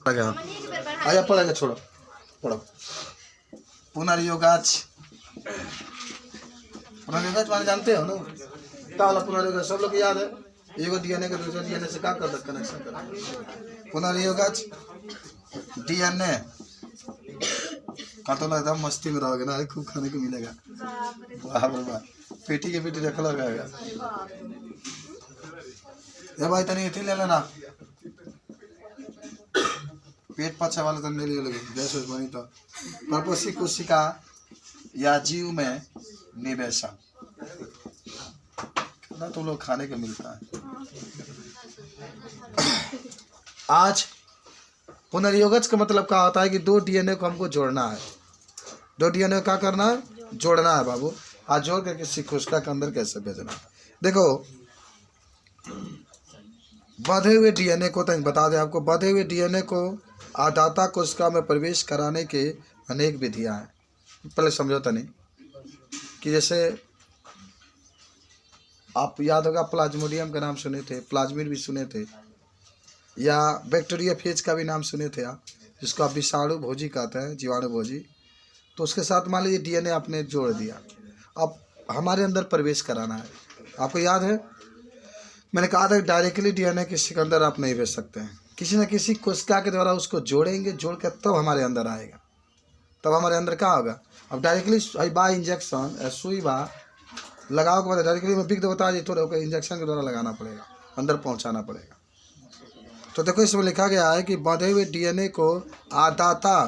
आया पढ़ेगा, छोड़ो पढ़ो। पुनर्योगाच, पुनर्योगाच माने जानते हो ना? क्या वाला पुनर्योगाच सब लोग याद है? एगो डीएनए के दूसरे डीएनए से क्या कर सकते कनेक्शन कर? पुनर्योगाच डीएनए का तो ना एकदम मस्ती में रहोगे ना, खूब खाने को मिलेगा। वाह वाह, पेटी के पेटी रख लगा। ये भाई तनी इतनी ले लेना, पेट पचा वाला तो ले लगे गैस बनी तो। परपोषी कोशिका या जीव में निवेशन ना तो लोग खाने को मिलता है। आज पुनर्योगज का मतलब क्या होता है कि दो डीएनए को हमको जोड़ना है। दो डीएनए क्या करना है? जोड़ना है बाबू। आज जोड़ के किसी कोशिका के अंदर कैसे भेजना है? देखो, बंधे हुए डीएनए को तो बता दें आपको, बंधे हुए डीएनए को आदाता कोशिका में प्रवेश कराने के अनेक विधियां हैं। पहले समझौता नहीं कि जैसे आप याद होगा प्लाज्मोडियम का नाम सुने थे, प्लाज्मिड भी सुने थे, या बैक्टीरियाफेज का भी नाम सुने थे आप, जिसको आप विषाणु भोजी कहते हैं, जीवाणु भोजी। तो उसके साथ मान लीजिए डीएनए आपने जोड़ दिया, अब हमारे अंदर प्रवेश कराना है। आपको याद है मैंने कहा था डायरेक्टली डीएनए किसी के अंदर आप नहीं भेज सकते हैं, किसी न किसी कोशिका के द्वारा उसको जोड़ेंगे, जोड़ कर तब हमारे अंदर आएगा, तब हमारे अंदर क्या होगा। अब डायरेक्टली बाय इंजेक्शन सुई बा लगाओ के बाद डायरेक्टली मैं बिक दो बता थोड़ा इंजेक्शन के द्वारा लगाना पड़ेगा, अंदर पहुंचाना पड़ेगा। तो देखो इसमें लिखा गया है कि बंधे हुए डीएनए को आदाता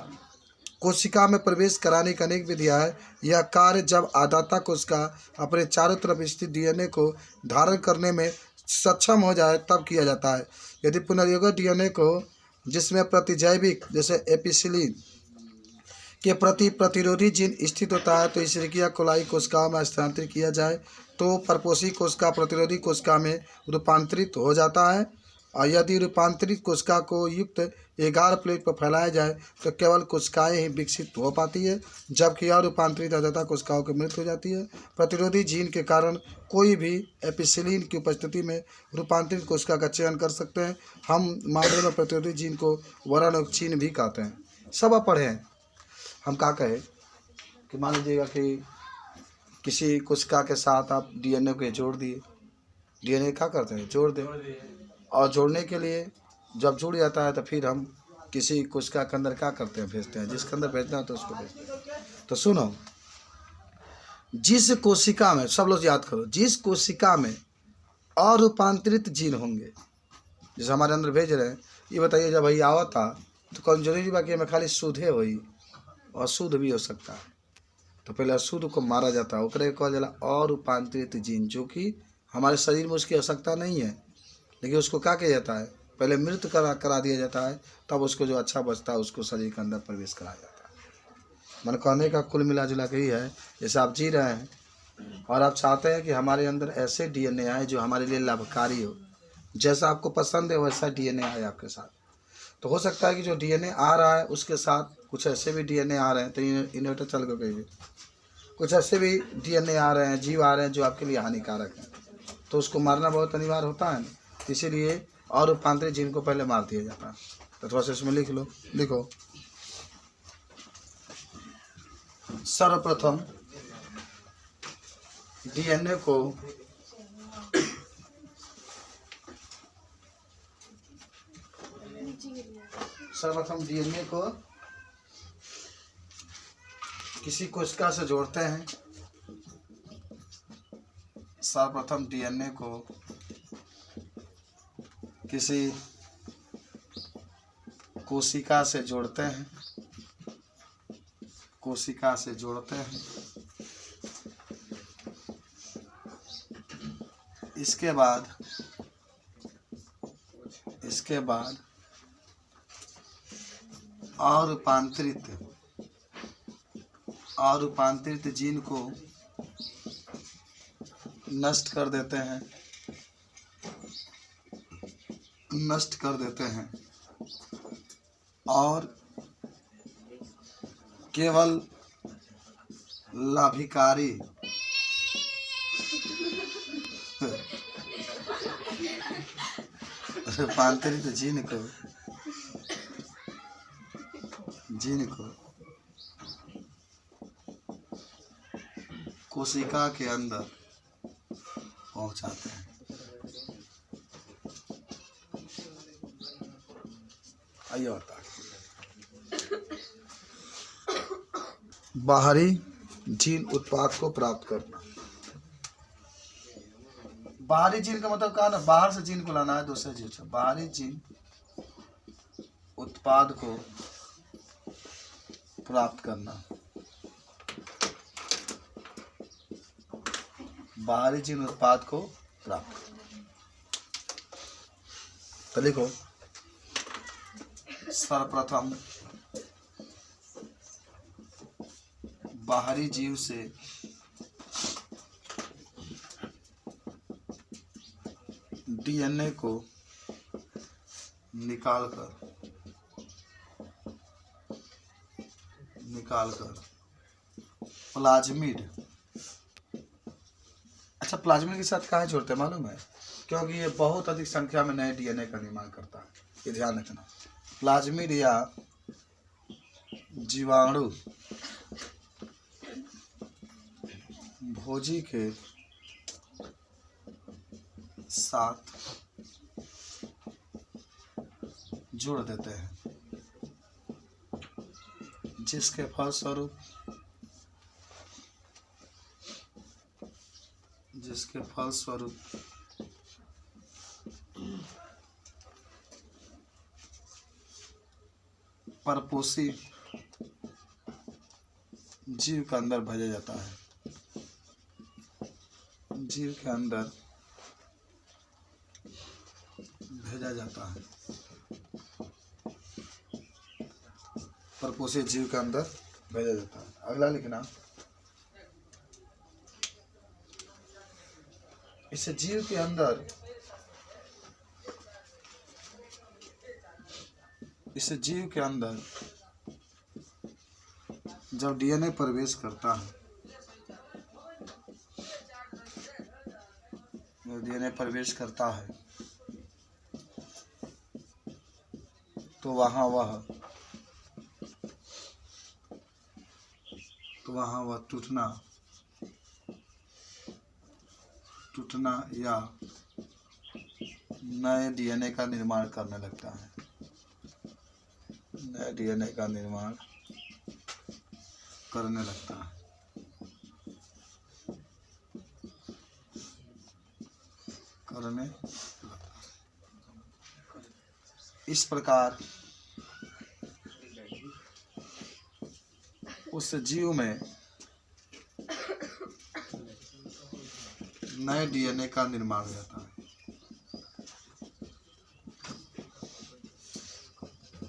कोशिका में प्रवेश कराने की अनेक विधियां है। यह कार्य जब आदाता कोशिका अपने चारों तरफ स्थित डीएनए को धारण करने में सक्षम हो जाए तब किया जाता है। यदि पुनर्योगज डीएनए को जिसमें प्रतिजैविक जैसे एपिसिलिन के प्रति प्रतिरोधी जीन स्थित होता है तो इसेरिकिया कोलाई कोशिकाओं में स्थानांतरित किया जाए तो परपोषी कोशिका प्रतिरोधी कोशिका में रूपांतरित हो जाता है। और यदि रूपांतरित कोशिका को युक्त 11 प्लेट पर फैलाया जाए तो केवल कोशिकाएं ही विकसित हो पाती है, जबकि रूपांतरित आदाता कोशिकाओं की मृत्यु हो जाती है। प्रतिरोधी जीन के कारण कोई भी एपिसिलिन की उपस्थिति में रूपांतरित कोशिका का चयन कर सकते हैं। हम मामले में प्रतिरोधी जीन को वरानोक्सिन भी कहते हैं। सब आप पढ़े हैं। हम क्या कहें कि मान लीजिएगा कि किसी कोशिका के साथ आप डीएनए को जोड़ दिए, डीएनए क्या करते हैं? जोड़ दें, और जोड़ने के लिए जब जुड़ जाता है तो फिर हम किसी कोशिका के अंदर क्या करते हैं? भेजते हैं, जिसके अंदर भेजना है तो उसको भेजते हैं। तो सुनो, जिस कोशिका में, सब लोग याद करो, जिस कोशिका में अरूपांतरित जीन होंगे, जैसे हमारे अंदर भेज रहे हैं, ये बताइए जब वही आवा था तो कौन जरूरी बाकी में खाली शुद्धे हुई, अशुद्ध भी हो सकता है। तो पहले अशुद्ध को मारा जाता है, ओकरे कहल जाला अरूपांतरित जीन, जो कि हमारे शरीर में उसकी आवश्यकता नहीं है, लेकिन उसको क्या किया जाता है? पहले मृत करा दिया जाता है, तब उसको जो अच्छा बचता है उसको शरीर के अंदर प्रवेश कराया जाता है। मन कहने का कुल मिला जुला के ही है, जैसे आप जी रहे हैं और आप चाहते हैं कि हमारे अंदर ऐसे डीएनए आए जो हमारे लिए लाभकारी हो, जैसा आपको पसंद है वैसा डीएनए आए आपके साथ। तो हो सकता है कि जो डीएनए आ रहा है उसके साथ कुछ ऐसे भी डीएनए आ रहे हैं, तो इन्वर्टर चल गए कहीं भी, कुछ ऐसे भी डीएनए आ रहे हैं, जीव आ रहे हैं जो आपके लिए हानिकारक हैं, तो उसको मारना बहुत अनिवार्य होता है। इसीलिए और रूपांतरित जीन को पहले मार दिया जाता है। तो थोड़ा सा इसमें लिख लो, लिखो। सर्वप्रथम डीएनए को किसी कोशिका से जोड़ते हैं। सर्वप्रथम डीएनए को किसी कोशिका से जोड़ते हैं, कोशिका से जोड़ते हैं। इसके बाद अरूपांतरित जीन को नष्ट कर देते हैं और केवल लाभकारी रूपांतरित जीन को जीन को कोशिका के अंदर पहुंचाते हैं। आइए बता, बाहरी जीन उत्पाद को प्राप्त करना। बाहरी जीन का मतलब क्या ना, बाहर से जीन को लाना है दूसरे जीन से। बाहरी जीन उत्पाद को प्राप्त करना, बाहरी जीन उत्पाद को प्राप्त करना। तो लिखो, सर्वप्रथम बाहरी जीव से डीएनए को निकालकर प्लाज्मिड, अच्छा प्लाज्मिड के साथ काहे जोड़ते हैं मालूम है? क्योंकि ये बहुत अधिक संख्या में नए डीएनए का निर्माण करता है, ये ध्यान रखना। प्लाज्मिड या जीवाणु भोजी के साथ जुड़ देते हैं, जिसके फलस्वरूप परपोषी जीव के अंदर भेजा जाता है, जीव के अंदर भेजा जाता है, परपोषी जीव के अंदर भेजा जाता है। अगला लिखना, इस जीव के अंदर, इस जीव के अंदर जब डीएनए प्रवेश करता है, जब डीएनए प्रवेश करता है तो वहाँ वह टूटना या नए डीएनए का निर्माण करने लगता है, नए डीएनए का निर्माण करने लगता है। इस प्रकार उस जीव में नए डीएनए का निर्माण हो जाता है।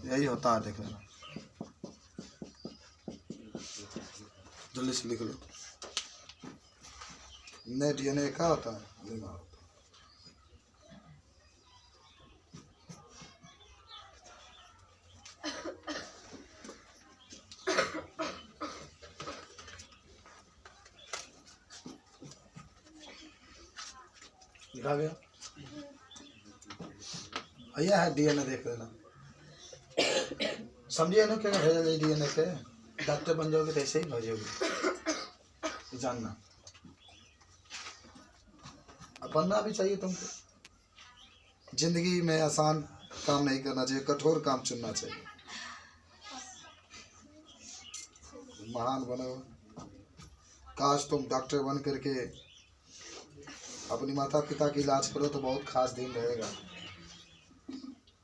यही होता है, देख लेना, जल्दी से लिख लो। नए डीएनए क्या होता है? निर्माण होता है। लिखा गया, भैया है डीएनए, देख लेना, समझिए ना क्या भेजा जाए डीएनए के। डॉक्टर बन जाओगे तो ऐसे ही भेजोगे, जानना। पढ़ना भी चाहिए तुमको। जिंदगी में आसान काम नहीं करना चाहिए, कठोर काम चुनना चाहिए। महान बनो, काश तुम डॉक्टर बन करके अपनी माता पिता की इलाज करो तो बहुत खास दिन रहेगा।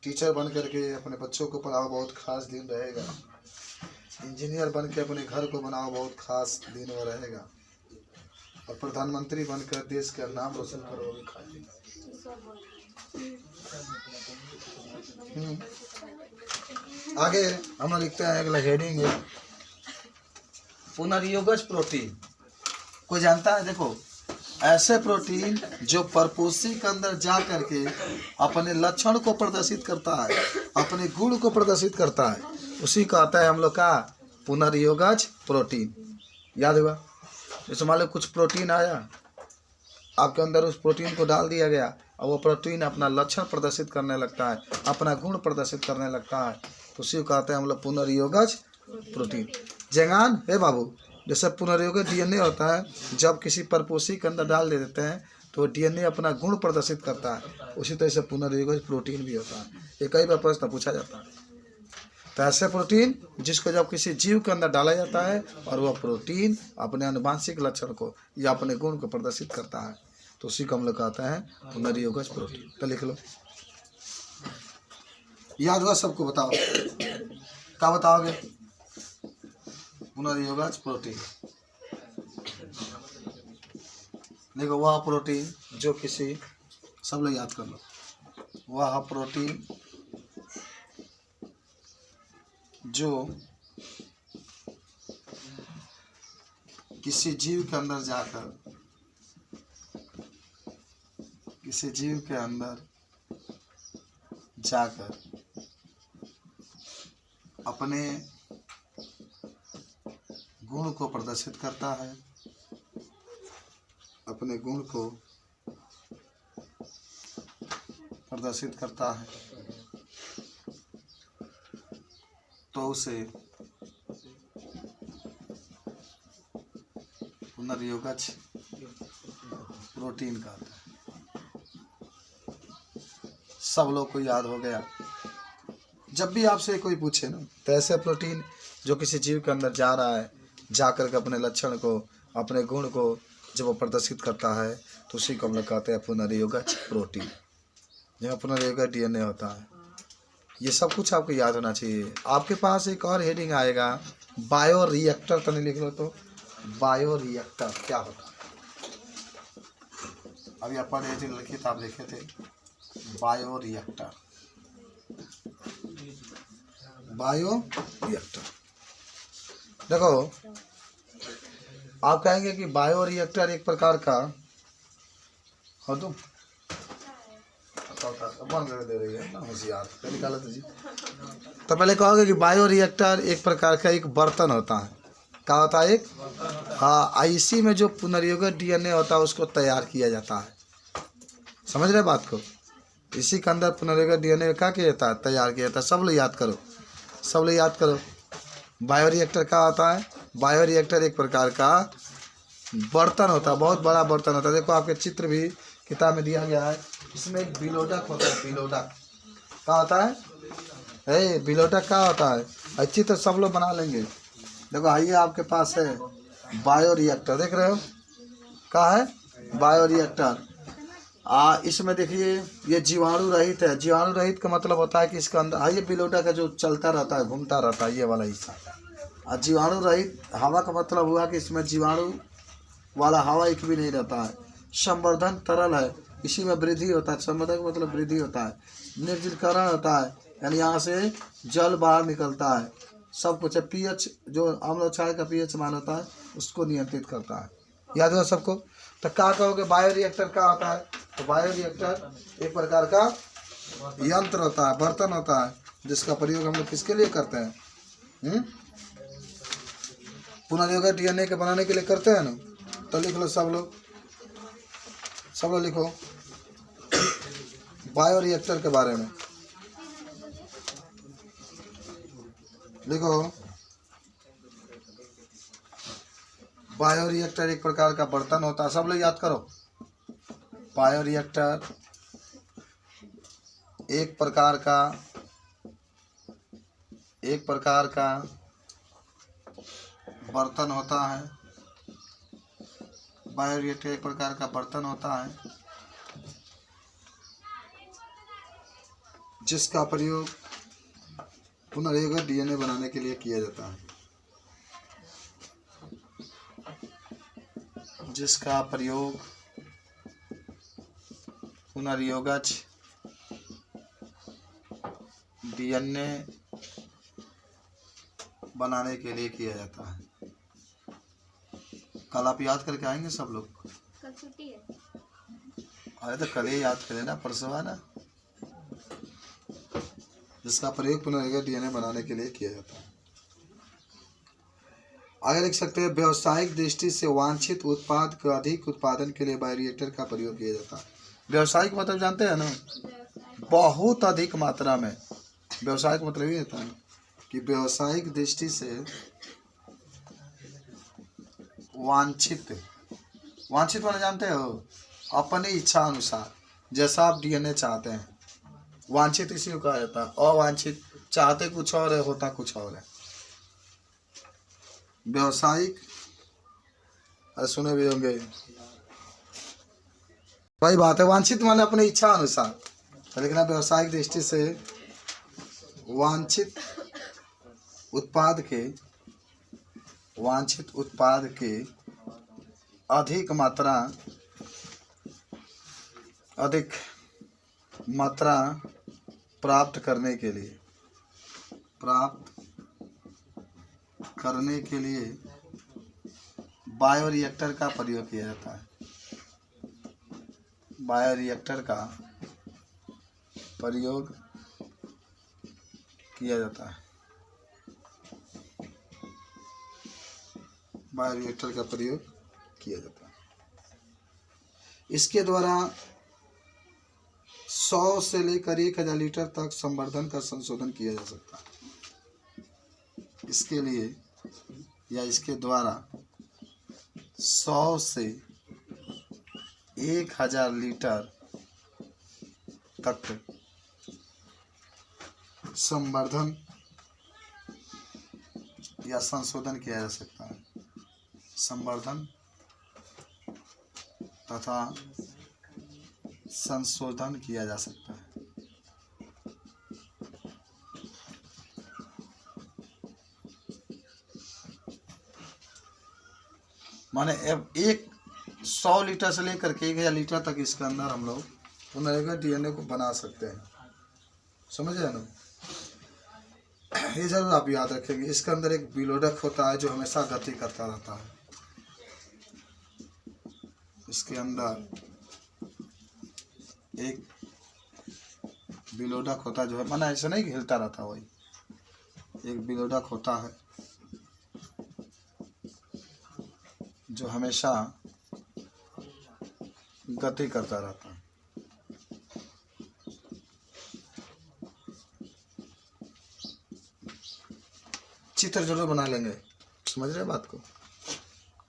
टीचर बन करके अपने बच्चों को पढ़ाओ, बहुत खास दिन रहेगा। इंजीनियर बन के अपने घर को बनाओ, बहुत खास दिन वो रहेगा। और प्रधानमंत्री बनकर देश का नाम रोशन करोगे। आगे हम लोग लिखते हैं, अगला हेडिंग है पुनर्योगज प्रोटीन। कोई जानता है? देखो, ऐसे प्रोटीन जो परपोषी के अंदर जा करके अपने लक्षण को प्रदर्शित करता है, अपने गुण को प्रदर्शित करता है, उसी को आता है हम लोग का पुनर्योगज प्रोटीन। याद हुआ? जैसे मान लो कुछ प्रोटीन आया आपके अंदर, उस प्रोटीन को डाल दिया गया और वो प्रोटीन अपना लक्षण प्रदर्शित करने लगता है, अपना गुण प्रदर्शित करने लगता है, तो उसी को कहते हैं हम लोग पुनर्योगज प्रोटीन। जंगान है बाबू, जैसे पुनर्योगज डीएनए होता है, जब किसी परपोषी के अंदर डाल दे देते हैं तो डीएनए अपना गुण प्रदर्शित करता है, उसी तरह से पुनर्योगज प्रोटीन भी होता है। ये कई बार प्रश्न पूछा जाता है। तो ऐसे प्रोटीन जिसको जब किसी जीव के अंदर डाला जाता है और वह प्रोटीन अपने आनुवांशिक लक्षण को या अपने गुण को प्रदर्शित करता है, तो उसी को हम लोग कहते हैं पुनर्योगज प्रोटीन। तो लिख लो, याद हुआ सबको? बताओ क्या बताओगे? पुनर्योगज प्रोटीन। देखो, वह प्रोटीन जो किसी, सब लोग याद कर लो, वह प्रोटीन जो किसी जीव के अंदर जाकर, किसी जीव के अंदर जाकर अपने गुण को प्रदर्शित करता है, अपने गुण को प्रदर्शित करता है, तो उसे पुनर्योगज प्रोटीन कहते हैं। सब लोग को याद हो गया? जब भी आपसे कोई पूछे ना, तो ऐसे प्रोटीन जो किसी जीव के अंदर जा रहा है, जा कर के अपने लक्षण को, अपने गुण को जब वो प्रदर्शित करता है, तो उसी को हम लोग कहते हैं पुनर्योगज प्रोटीन, जहाँ पुनर्योगज डीएनए होता है। ये सब कुछ आपको याद होना चाहिए। आपके पास एक और हेडिंग आएगा, बायो रिएक्टर। तो नहीं लिख लो तो बायो रिएक्टर क्या होता है? अभी अपन ये जो लिखी था, आप देखे थे, बायो रिएक्टर। बायो रिएक्टर, देखो आप कहेंगे कि बायो रिएक्टर एक प्रकार का हो, तुम बंद कर दे रही है ना, होशियार निकालो तो जी। तो पहले कहोगे कि बायो रिएक्टर एक प्रकार का एक बर्तन होता है। क्या होता है? एक, हाँ, इसी में जो पुनर्योगज डीएनए होता है उसको तैयार किया जाता है। समझ रहे बात को? इसी के अंदर पुनर्योगज डीएनए क्या किया जाता है? तैयार किया जाता है। सब लोग याद करो, सब लोग याद करो। बायो रिएक्टर क्या होता है? बायो रिएक्टर एक प्रकार का बर्तन होता है, बहुत बड़ा बर्तन होता है। देखो आपके चित्र भी किताब में दिया गया है, इसमें एक बिलोडक होता है। बिलोडक क्या होता है? बिलोडक क्या होता है? अच्छी तो सब लोग बना लेंगे। देखो आइए, आपके पास है बायो रिएक्टर, देख रहे हो क्या है? Bio reactor. इसमें देखिए, ये जीवाणु रहित है। जीवाणु रहित का मतलब होता है कि इसके अंदर ये बिलोडक का जो चलता रहता है, घूमता रहता है, ये वाला हिस्सा। और जीवाणु रहित हवा का मतलब हुआ कि इसमें जीवाणु वाला हवा एक भी नहीं रहता है। संवर्धन तरल है, इसी में वृद्धि होता है। संवर्धन का मतलब वृद्धि होता है। निर्जलीकरण होता है, यानी यहाँ से जल बाहर निकलता है। सब कुछ है। पीएच, जो अम्ल क्षार का पीएच मान होता है, उसको नियंत्रित करता है। याद हो सबको? तो क्या कहोगे बायो रिएक्टर क्या होता है? तो बायो रिएक्टर एक प्रकार का यंत्र होता है, बर्तन होता है, जिसका प्रयोग हम लोग किसके लिए करते हैं? पुनर्योगज डीएनए के बनाने के लिए करते हैं ना। तो लिख लो सब लोग, सब लोग लिखो बायो रिएक्टर के बारे में। लिखो, बायो रिएक्टर एक प्रकार का बर्तन होता है। सब लोग याद करो, बायो रिएक्टर एक प्रकार का बर्तन होता है। बायो रिएक्टर एक प्रकार का बर्तन होता है, जिसका प्रयोग पुनर्योगज डीएनए बनाने के लिए किया जाता है। जिसका प्रयोग पुनर्योगज डीएनए बनाने के लिए किया जाता है। कल आप याद करके आएंगे सब लोग? कल छुट्टी है। अरे तो कल ही याद करें ना, परसों है ना। जिसका प्रयोग पुनर्योगज डीएनए बनाने के लिए किया जाता है। आगे लिख सकते हैं, व्यावसायिक दृष्टि से वांछित उत्पाद के अधिक उत्पादन के लिए बायोरिएक्टर का प्रयोग किया जाता है। व्यावसायिक मतलब जानते हैं ना? बहुत अधिक मात्रा में। व्यावसायिक मतलब ये होता है कि व्यावसायिक दृष्टि से वांछित माने जानते हो, अपनी इच्छा अनुसार जैसा आप डीएनए चाहते हैं, वांछित इसी को कहा जाता है। अवांछित चाहते कुछ और है, होता कुछ और है। व्यावसायिक, सुने भी होंगे वही बात है, वांछित माने अपनी इच्छा अनुसार, लेकिन अब व्यावसायिक दृष्टि से वांछित उत्पाद के अधिक मात्रा प्राप्त करने के लिए बायोरिएक्टर का प्रयोग किया जाता है। बायोरिएक्टर का प्रयोग किया जाता है। बायोरिएक्टर का प्रयोग किया जाता है। इसके द्वारा 100 से लेकर 1000 लीटर तक संवर्धन का संशोधन किया जा सकता है। इसके लिए या इसके द्वारा 100 से 1000 लीटर तक संवर्धन या संशोधन किया जा सकता है। संवर्धन तथा संशोधन किया जा सकता है। माने अब 100 लीटर से लेकर के 1000 लीटर तक इसके अंदर हम लोग पुनर्गठित डीएनए को बना सकते हैं। समझ रहे ना? ये जरूर आप याद रखेंगे। इसके अंदर एक विलोडक होता है जो हमेशा गति करता रहता है। इसके अंदर एक विलोडक होता है जो है, माना ऐसा नहीं हिलता रहता, वही एक विलोडक होता है जो हमेशा गति करता रहता है। चित्र जरूर बना लेंगे। समझ रहे बात को?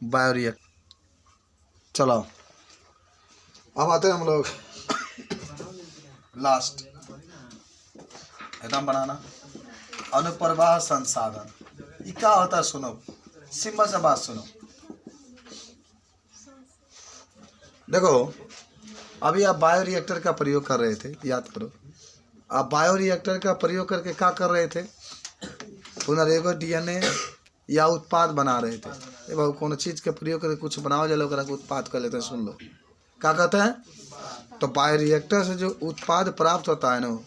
बायोरिएक्टर। चलो अब आते हैं हम लोग लास्ट एकदम बनाना अनुप्रवाह संसाधन। ये क्या होता है सुनो, सिंपल सा बात सुनो। देखो अभी आप बायोरिएक्टर का प्रयोग कर रहे थे, याद करो। आप बायोरिएक्टर का प्रयोग करके क्या कर रहे थे? पुनर्गठित डीएनए या उत्पाद बना रहे थे। ये बाबू कोनो चीज के प्रयोग करके कुछ बनाओ जलो करा उत्पाद कर लेते हैं। सुन लो क्या कहते हैं। तो बायोरिएक्टर से जो उत्पाद प्राप्त होता है ना,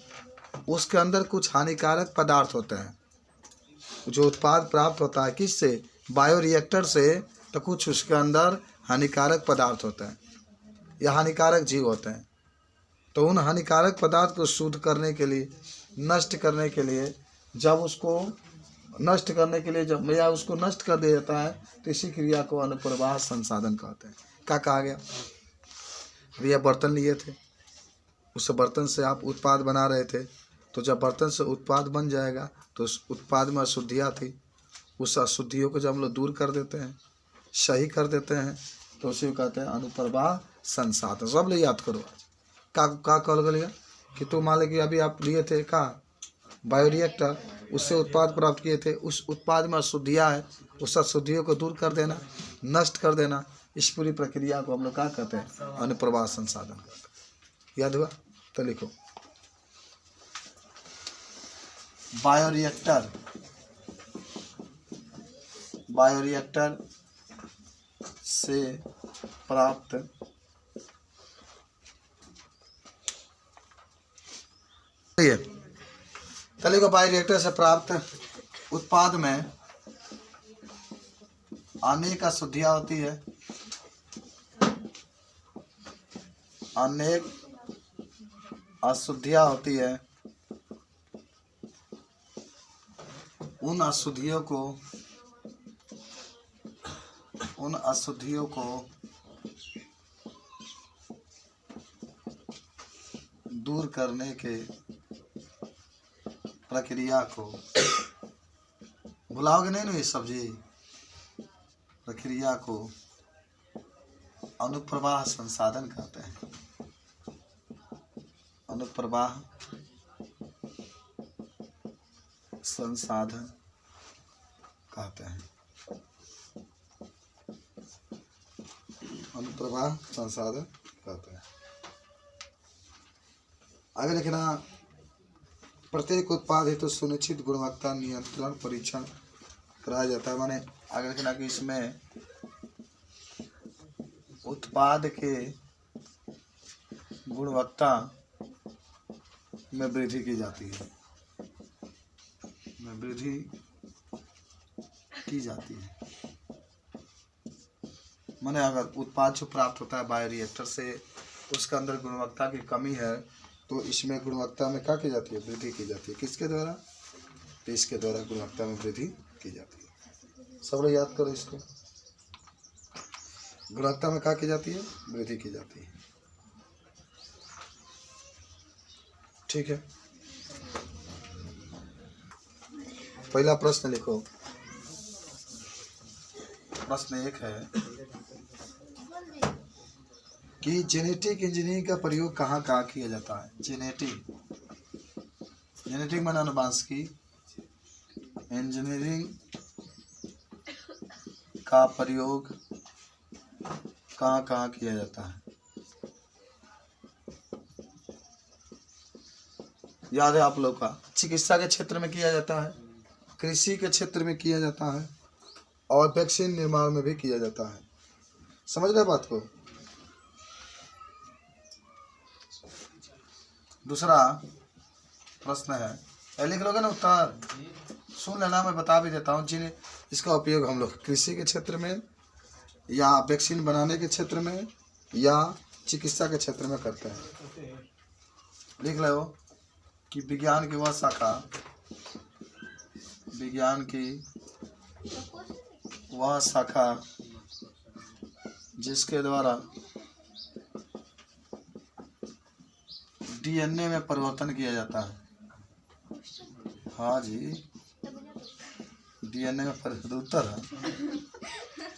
उसके अंदर कुछ हानिकारक पदार्थ होते हैं। जो उत्पाद प्राप्त होता है किससे? बायोरिएक्टर से। तो कुछ उसके अंदर हानिकारक पदार्थ होते हैं या हानिकारक जीव होते हैं। तो उन हानिकारक पदार्थ को शुद्ध करने के लिए, नष्ट करने के लिए, जब उसको नष्ट करने के लिए जब या उसको नष्ट कर दिया जाता है, तो इसी क्रिया को अनुप्रवाह संसाधन कहते हैं। क्या कहा गया? अभी आप बर्तन लिए थे, उस बर्तन से आप उत्पाद बना रहे थे। तो जब बर्तन से उत्पाद बन जाएगा तो उस उत्पाद में अशुद्धियाँ थी, उस अशुद्धियों को जब हम लोग दूर कर देते हैं, सही कर देते हैं, तो उसी को कहते हैं अनुप्रवाह संसाधन। सब लोग याद करो। का कह लिया कि तो मान लीजिए कि अभी आप लिए थे का बायोरिएक्टर, उससे उत्पाद प्राप्त किए थे, उस उत्पाद में अशुद्धियाँ है, उस अशुद्धियों को दूर कर देना, नष्ट कर देना, इस पूरी प्रक्रिया को हम लोग क्या कहते हैं? अनुप्रवाह संसाधन। याद हुआ? तो लिखो बायोरिएक्टर से प्राप्त तले को बायोरिएक्टर से प्राप्त उत्पाद में अनेक अशुद्धियाँ होती है। अनेक अशुद्धियाँ होती है। उन अशुद्धियों को दूर करने के प्रक्रिया को बुलाओगे नहीं ना ये सब्जी। प्रक्रिया को अनुप्रवाह संसाधन कहते हैं। अनुप्रवाह संसाधन कहते हैं। अनुप्रवाह संसाधन कहते हैं। आगे लिखना, प्रत्येक उत्पाद हेतु तो सुनिश्चित गुणवत्ता नियंत्रण परीक्षण कराया जाता है। माने आगे लिखना कि इसमें उत्पाद के गुणवत्ता में वृद्धि की जाती है, में वृद्धि की जाती है। माने अगर उत्पाद जो प्राप्त होता है बायोरिएक्टर से, उसके अंदर गुणवत्ता की कमी है, तो इसमें गुणवत्ता में क्या की जाती है, वृद्धि की जाती है। किसके द्वारा, तो इसके द्वारा गुणवत्ता में वृद्धि की जाती है। सब लोग याद करो इसको, गुणवत्ता में क्या की जाती है, वृद्धि की जाती है। ठीक है, पहला प्रश्न लिखो। प्रश्न 1 है कि जेनेटिक इंजीनियरिंग का प्रयोग कहाँ कहाँ किया जाता है। जेनेटिक माने अनुवांशिकी, इंजीनियरिंग का प्रयोग कहाँ कहाँ किया जाता है। याद है आप लोग का, चिकित्सा के क्षेत्र में किया जाता है, कृषि के क्षेत्र में किया जाता है, और वैक्सीन निर्माण में भी किया जाता है। समझ रहे बात को। दूसरा प्रश्न है, लिख लोगे ना उत्तर, सुन लेना, मैं बता भी देता हूँ। जिन्हें इसका उपयोग हम लोग कृषि के क्षेत्र में, या वैक्सीन बनाने के क्षेत्र में, या चिकित्सा के क्षेत्र में करते हैं। लिख लो कि विज्ञान की वह शाखा, विज्ञान की वह शाखा जिसके द्वारा डीएनए में परिवर्तन किया जाता है। हाँ जी, डीएनए में परिवर्तन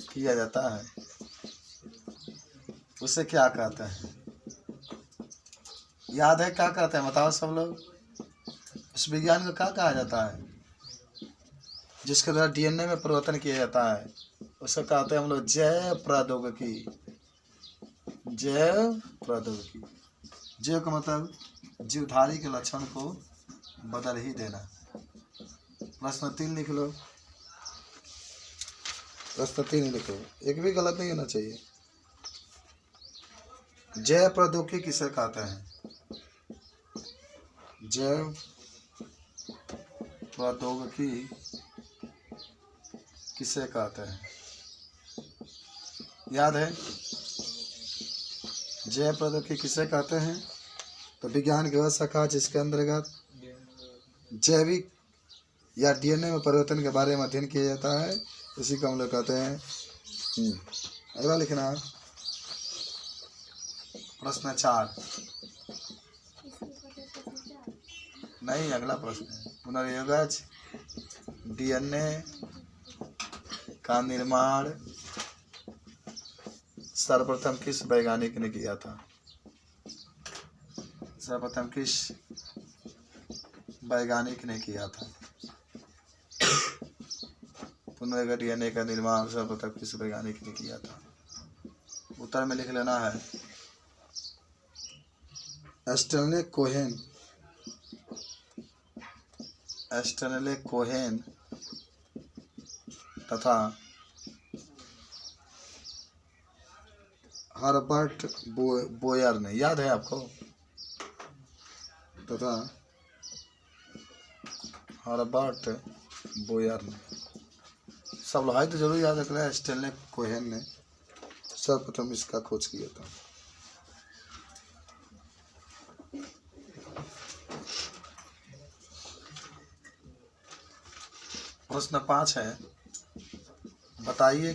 किया जाता है, उसे क्या कहते हैं। याद है क्या कहते हैं, बताओ सब लोग। इस विज्ञान को क्या कहा जाता है, जिसके द्वारा डीएनए में परिवर्तन किया जाता है, उसे कहते हैं हम लोग जैव प्रौद्योगिकी। जैव प्रौद्योगिकी, जैव का मतलब जीवधारी के लक्षण को बदल ही देना। प्रश्न 3 लिख लो। प्रश्न 3 लिखो, एक भी गलत नहीं होना चाहिए। जैव प्रौद्योगिकी किसे कहते हैं। जैव प्रौद्योगिकी किसे कहते हैं, याद है। जैव प्रौद्योगिकी किसे कहते हैं, तो विज्ञान की वह शाखा जिसके अंतर्गत जैविक या डीएनए में परिवर्तन के बारे में अध्ययन किया जाता है, इसी को हम लोग कहते हैं। अगला लिखना, प्रश्न 4 नहीं, अगला प्रश्न है पुनर्योगज डीएनए का निर्माण सर्वप्रथम किस वैज्ञानिक ने किया था। सर्वप्रथम किस वैज्ञानिक ने किया था। पुनर्योगज डीएनए का निर्माण सर्वप्रथम किस वैज्ञानिक ने किया था। उत्तर में लिख लेना है स्टैनले कोहेन। स्टैनले कोहेन तथा हर्बर्ट बोयर ने, याद है आपको, तथा हर्बर्ट बोयर ने। सब लोग तो जरूर याद रख रहे। स्टैनले कोहेन ने सर्वप्रथम इसका खोज किया था। प्रश्न 5 है, बताइए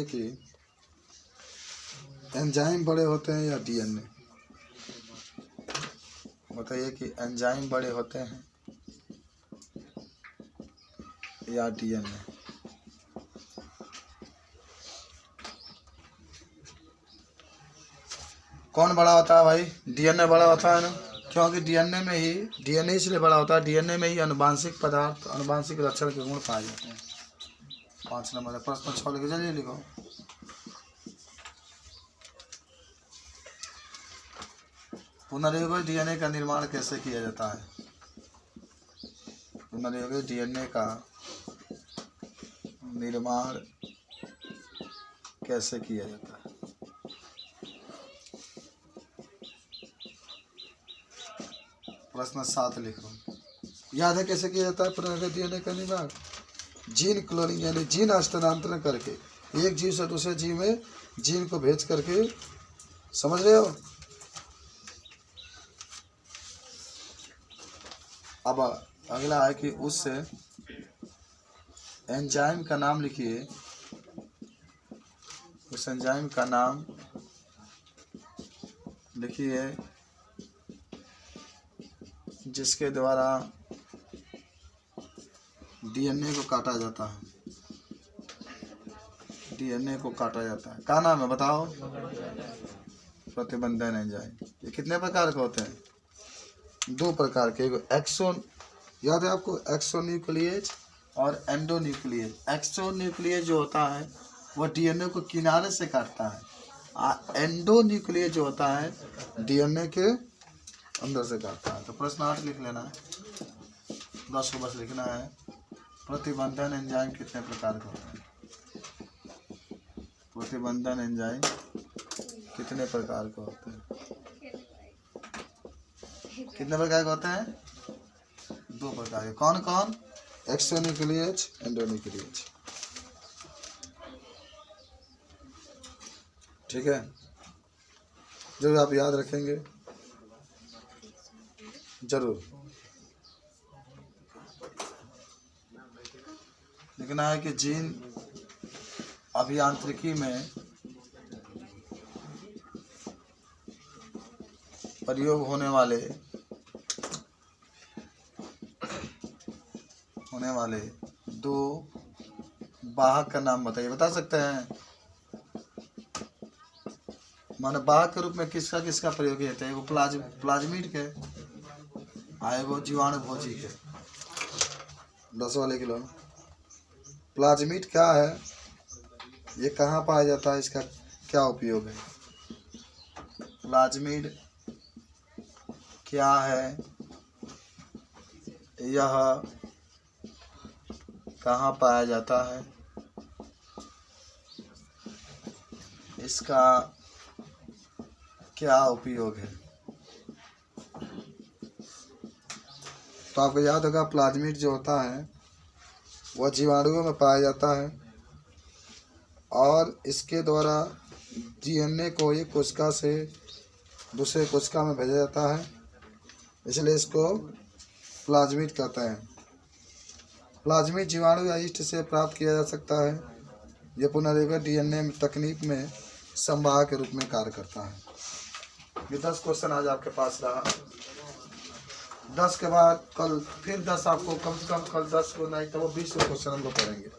कि एंजाइम बड़े होते हैं या डीएनए। बताइए कि एंजाइम बड़े होते हैं या डीएनए। कौन बड़ा होता है भाई? डीएनए बड़ा होता है ना, क्योंकि डीएनए इसलिए बड़ा होता है, डीएनए में ही आनुवांशिक पदार्थ, आनुवांशिक लक्षण के गुण पाए जाते हैं। 5 नंबर है, प्रश्न 6 लिखो, जल्दी लिखो। पुनर्योगी डीएनए का निर्माण कैसे किया जाता है? पुनर्योगी डीएनए का निर्माण कैसे किया जाता है? प्रश्न 7 लिखो। याद है कैसे किया जाता है पुनर्योगी डीएनए का निर्माण? जीन क्लोनिंग यानी जीन हस्तांतरण करके एक जीव से दूसरे जीव में जीन को भेज करके, समझ रहे हो? अब अगला है कि उस एंजाइम का नाम लिखिए। उस एंजाइम का नाम लिखिए जिसके द्वारा डीएनए को काटा जाता है। डीएनए को काटा जाता है, क्या नाम है बताओ? प्रतिबंधन एंजाइम। ये कितने प्रकार के होते हैं? 2 प्रकार के। एक्सोन, याद है आपको? एक्सोन्यूक्लियेज और एंडोन्यूक्लियेज। एक्सोन्यूक्लियेज जो होता है वह डीएनए को किनारे से काटता है, एंडोन्यूक्लियेज जो होता है डीएनए के अंदर से काटता है। तो प्रश्न 8 लिख लेना है, 10 को बस लिखना है। प्रतिबंधन एंजाइम कितने प्रकार के होते हैं? प्रतिबंधन एंजाइम कितने प्रकार के होते हैं? कितने प्रकार के होते हैं? 2 प्रकार के। कौन कौन? एक्सोन्यूक्लियेज, एंडोन्यूक्लियेज। ठीक है, जरूर आप याद रखेंगे, जरूर लिखना है कि जीन अभियांत्रिकी में प्रयोग होने वाले 2 वाहक का नाम बताइए। बता सकते हैं? माने वाहक के रूप में किसका किसका प्रयोग किया जाता है? वो प्लाज्मिड के, वो जीवाणु भोजी के। 10 वाले किलो। प्लाज्मिड क्या है? ये कहाँ पाया जाता है? इसका क्या उपयोग है? प्लाज्मिड क्या है? यह कहाँ पाया जाता है? इसका क्या उपयोग है? तो आपको याद होगा प्लाज्मिड जो होता है वह जीवाणुओं में पाया जाता है और इसके द्वारा डीएनए को एक कोशिका से दूसरे कोशिका में भेजा जाता है, इसलिए इसको प्लाज्मिड कहते हैं। प्लाज्मिड जीवाणु या यीस्ट से प्राप्त किया जा सकता है। यह पुनर्योगी डीएनए तकनीक में संवाहक के रूप में कार्य करता है। ये 10 क्वेश्चन आज आपके पास रहा। 10 के बाद कल फिर 10 आपको, कम से कम कल 10 को नहीं तो वो 20 क्वेश्चन हम लोग करेंगे।